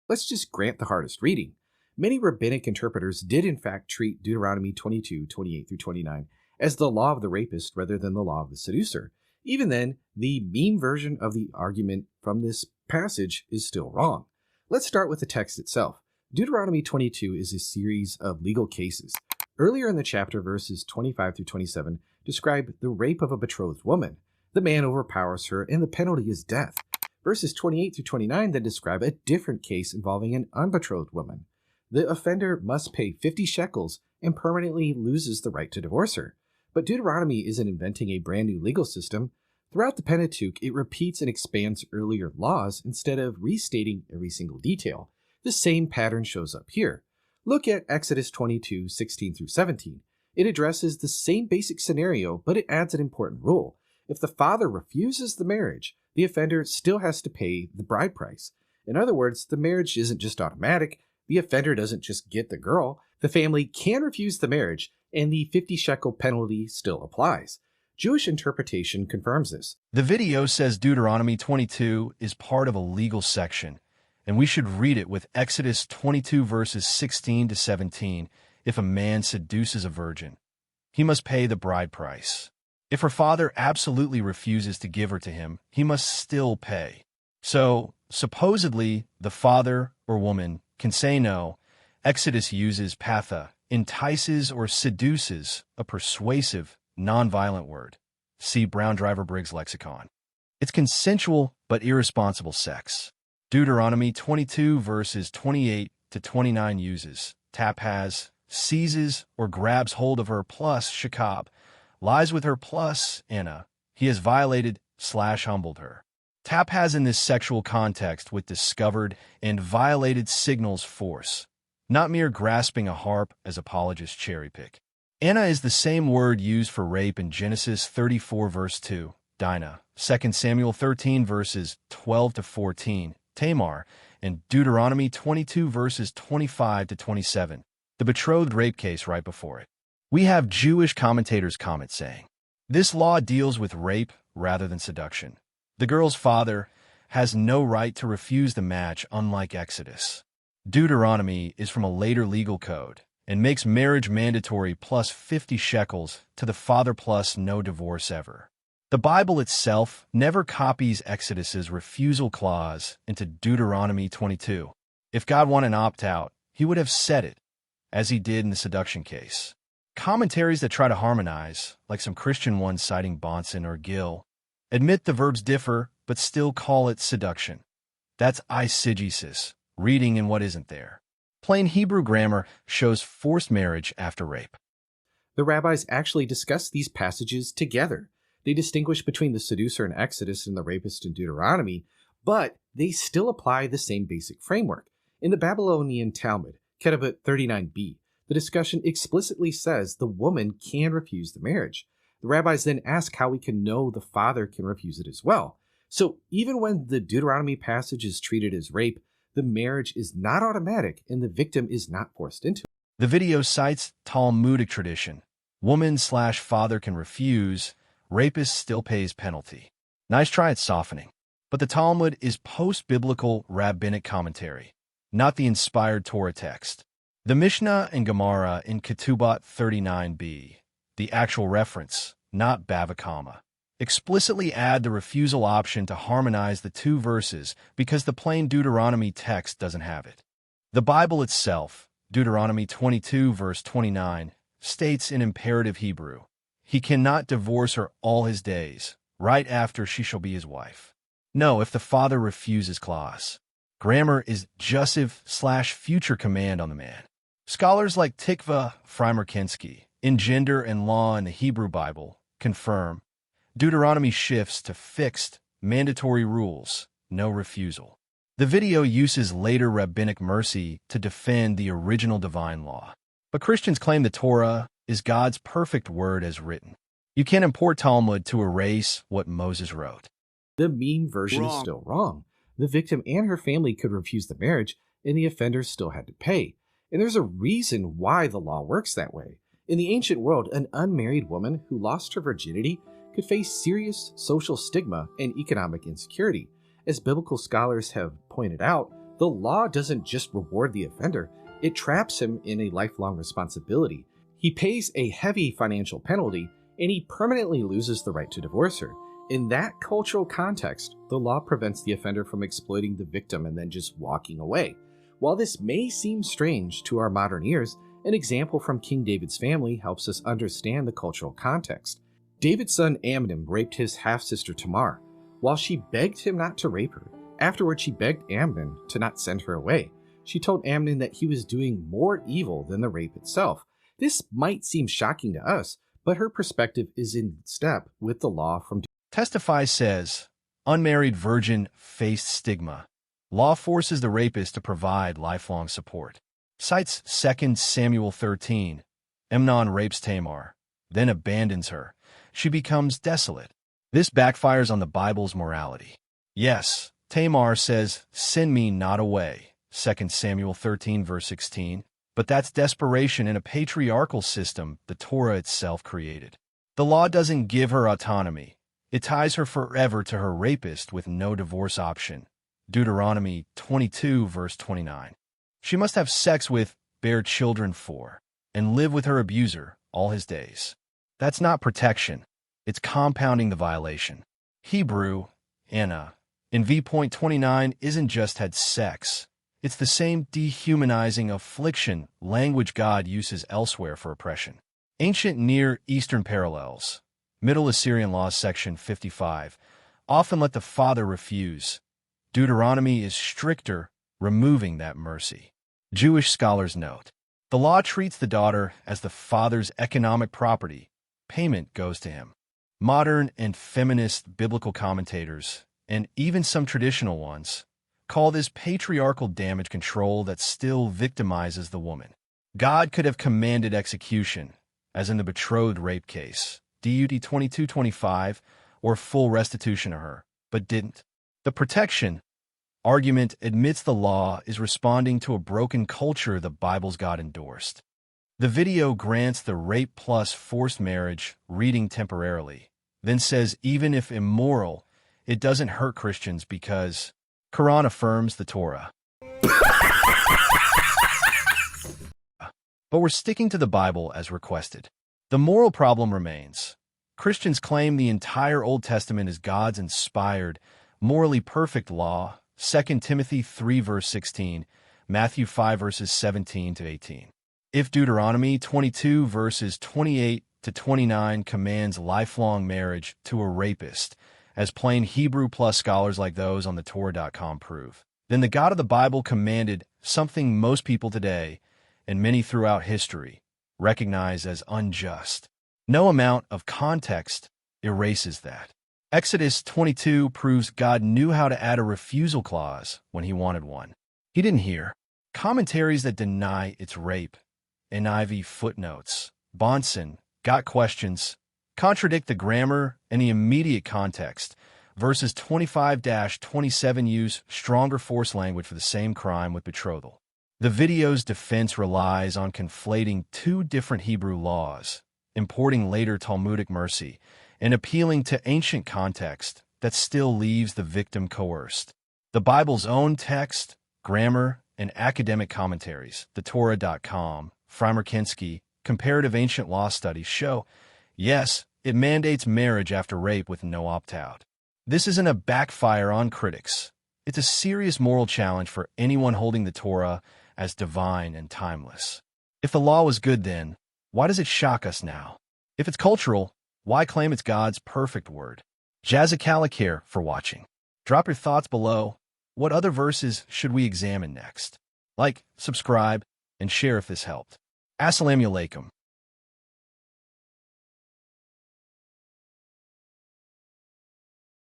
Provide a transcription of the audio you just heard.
Let's just grant the hardest reading. Many rabbinic interpreters did in fact treat Deuteronomy 22:28 through 29 as the law of the rapist rather than the law of the seducer. Even then, the meme version of the argument from this passage is still wrong. Let's start with the text itself. Deuteronomy 22 is a series of legal cases. Earlier in the chapter, verses 25 through 27 describe the rape of a betrothed woman. The man overpowers her, and the penalty is death. Verses 28 through 29 then describe a different case involving an unbetrothed woman. The offender must pay 50 shekels and permanently loses the right to divorce her. But Deuteronomy isn't inventing a brand new legal system. Throughout the Pentateuch, it repeats and expands earlier laws instead of restating every single detail. The same pattern shows up here. Look at Exodus 22:16 through 17. It addresses the same basic scenario, but it adds an important rule. If the father refuses the marriage, the offender still has to pay the bride price. In other words, the marriage isn't just automatic. The offender doesn't just get the girl. The family can refuse the marriage, and the 50 shekel penalty still applies. Jewish interpretation confirms this. The video says Deuteronomy 22 is part of a legal section, and we should read it with Exodus 22 verses 16 to 17. If a man seduces a virgin, he must pay the bride price. If her father absolutely refuses to give her to him, he must still pay. So, supposedly, the father or woman can say no. Exodus uses patha, entices or seduces, a persuasive, non-violent word. See Brown Driver Briggs lexicon. It's consensual but irresponsible sex. Deuteronomy 22 verses 28 to 29 uses taphaz, seizes or grabs hold of her plus shakab, lies with her plus anna. He has violated/humbled her. Taphaz in this sexual context with discovered and violated signals force, not mere grasping a harp as apologists cherry-pick. Anna is the same word used for rape in Genesis 34 verse 2, Dinah, 2 Samuel 13 verses 12 to 14, Tamar, and Deuteronomy 22 verses 25 to 27, the betrothed rape case right before it. We have Jewish commentators comment saying, this law deals with rape rather than seduction. The girl's father has no right to refuse the match, unlike Exodus. Deuteronomy is from a later legal code and makes marriage mandatory plus 50 shekels to the father plus no divorce ever. The Bible itself never copies Exodus's refusal clause into Deuteronomy 22. If God wanted an opt-out, he would have said it, as he did in the seduction case. Commentaries that try to harmonize, like some Christian ones citing Bonson or Gill, admit the verbs differ but still call it seduction. That's eisegesis, reading in what isn't there. Plain Hebrew grammar shows forced marriage after rape. The rabbis actually discuss these passages together. They distinguish between the seducer in Exodus and the rapist in Deuteronomy, but they still apply the same basic framework. In the Babylonian Talmud, Ketubot 39b, the discussion explicitly says the woman can refuse the marriage. The rabbis then ask how we can know the father can refuse it as well. So even when the Deuteronomy passage is treated as rape, the marriage is not automatic and the victim is not forced into it. The video cites Talmudic tradition. Woman/father can refuse, rapist still pays penalty. Nice try at softening. But the Talmud is post-biblical rabbinic commentary, not the inspired Torah text. The Mishnah and Gemara in Ketubot 39b, the actual reference, not Bava, explicitly add the refusal option to harmonize the two verses because the plain Deuteronomy text doesn't have it. The Bible itself, Deuteronomy 22 verse 29, states in imperative Hebrew, he cannot divorce her all his days, right after she shall be his wife. No, if the father refuses clause. Grammar is jussive/future command on the man. Scholars like Tikva Frymer-Kinsky, in Gender and Law in the Hebrew Bible, confirm Deuteronomy shifts to fixed, mandatory rules, no refusal. The video uses later rabbinic mercy to defend the original divine law. But Christians claim the Torah is God's perfect word as written. You can't import Talmud to erase what Moses wrote. The meme version is still wrong. The victim and her family could refuse the marriage, and the offender still had to pay. And there's a reason why the law works that way. In the ancient world, an unmarried woman who lost her virginity could face serious social stigma and economic insecurity. As biblical scholars have pointed out, The law doesn't just reward the offender, it traps him in a lifelong responsibility. He pays a heavy financial penalty, and he permanently loses the right to divorce her. In that cultural context, the law prevents the offender from exploiting the victim and then just walking away. While this may seem strange to our modern ears, an example from King David's family helps us understand the cultural context. David's son Amnon raped his half-sister Tamar. While she begged him not to rape her, afterward she begged Amnon to not send her away. She told Amnon that he was doing more evil than the rape itself. This might seem shocking to us, but her perspective is in step with the law from Testify says, unmarried virgin faced stigma. Law forces the rapist to provide lifelong support. Cites 2 Samuel 13. Amnon rapes Tamar, then abandons her. She becomes desolate. This backfires on the Bible's morality. Yes, Tamar says, "Send me not away," 2 Samuel 13 verse 16, but that's desperation in a patriarchal system the Torah itself created. The law doesn't give her autonomy. It ties her forever to her rapist with no divorce option. Deuteronomy 22 verse 29. She must have sex with, bear children for, and live with her abuser all his days. That's not protection. It's compounding the violation. Hebrew, Anna, in v.29 isn't just had sex. It's the same dehumanizing affliction language God uses elsewhere for oppression. Ancient Near Eastern parallels. Middle Assyrian Law section 55. Often let the father refuse. Deuteronomy is stricter, removing that mercy. Jewish scholars note, the law treats the daughter as the father's economic property. Payment goes to him. Modern and feminist biblical commentators, and even some traditional ones, call this patriarchal damage control that still victimizes the woman. God could have commanded execution, as in the betrothed rape case, DUT 2225, or full restitution of her, but didn't. The protection argument admits the law is responding to a broken culture the Bible's God endorsed. The video grants the rape plus forced marriage reading temporarily, then says even if immoral, it doesn't hurt Christians because Quran affirms the Torah. But we're sticking to the Bible as requested. The moral problem remains. Christians claim the entire Old Testament is God's inspired, morally perfect law, 2 Timothy 3 verse 16, Matthew 5 verses 17 to 18. If Deuteronomy 22 verses 28 to 29 commands lifelong marriage to a rapist, as plain Hebrew plus scholars like those on the Torah.com prove, then the God of the Bible commanded something most people today, and many throughout history, recognize as unjust. No amount of context erases that. Exodus 22 proves God knew how to add a refusal clause when he wanted one. He didn't hear commentaries that deny it's rape. NIV footnotes. Bonson, Got Questions, contradict the grammar and the immediate context. Verses 25-27 use stronger force language for the same crime with betrothal. The video's defense relies on conflating two different Hebrew laws, importing later Talmudic mercy, and appealing to ancient context that still leaves the victim coerced. The Bible's own text, grammar, and academic commentaries, the Torah.com, Frymer-Kensky, Comparative Ancient Law Studies show, yes, it mandates marriage after rape with no opt-out. This isn't a backfire on critics. It's a serious moral challenge for anyone holding the Torah as divine and timeless. If the law was good then, why does it shock us now? If it's cultural, why claim it's God's perfect word? Jazzakalik here for watching. Drop your thoughts below. What other verses should we examine next? Like, subscribe, and share if this helped. Assalamu alaikum.